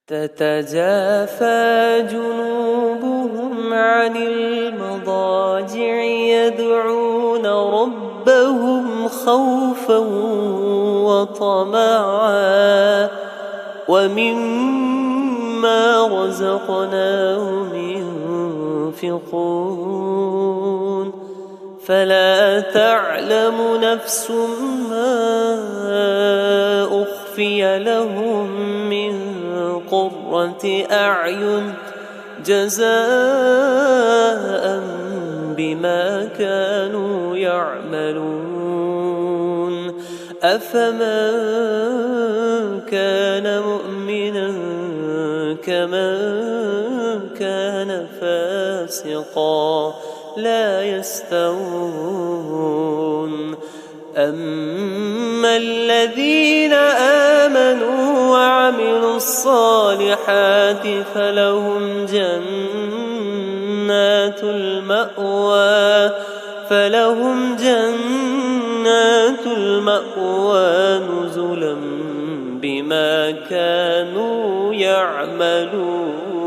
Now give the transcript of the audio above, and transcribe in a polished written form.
تتجافى جنوبهم عن المضاجع يدعون ربهم خوفا وطمعا ومما رزقناهم ينفقون فلا تعلم نفس ما أخفي لهم من قرة أعين جزاء بما كانوا يعملون أفمن كان مؤمنا كمن كان فاسقا لا يستوون أما الذين آمنوا وعملوا الصالحات فلهم جنات المأوى نزلا بما كانوا يعملون.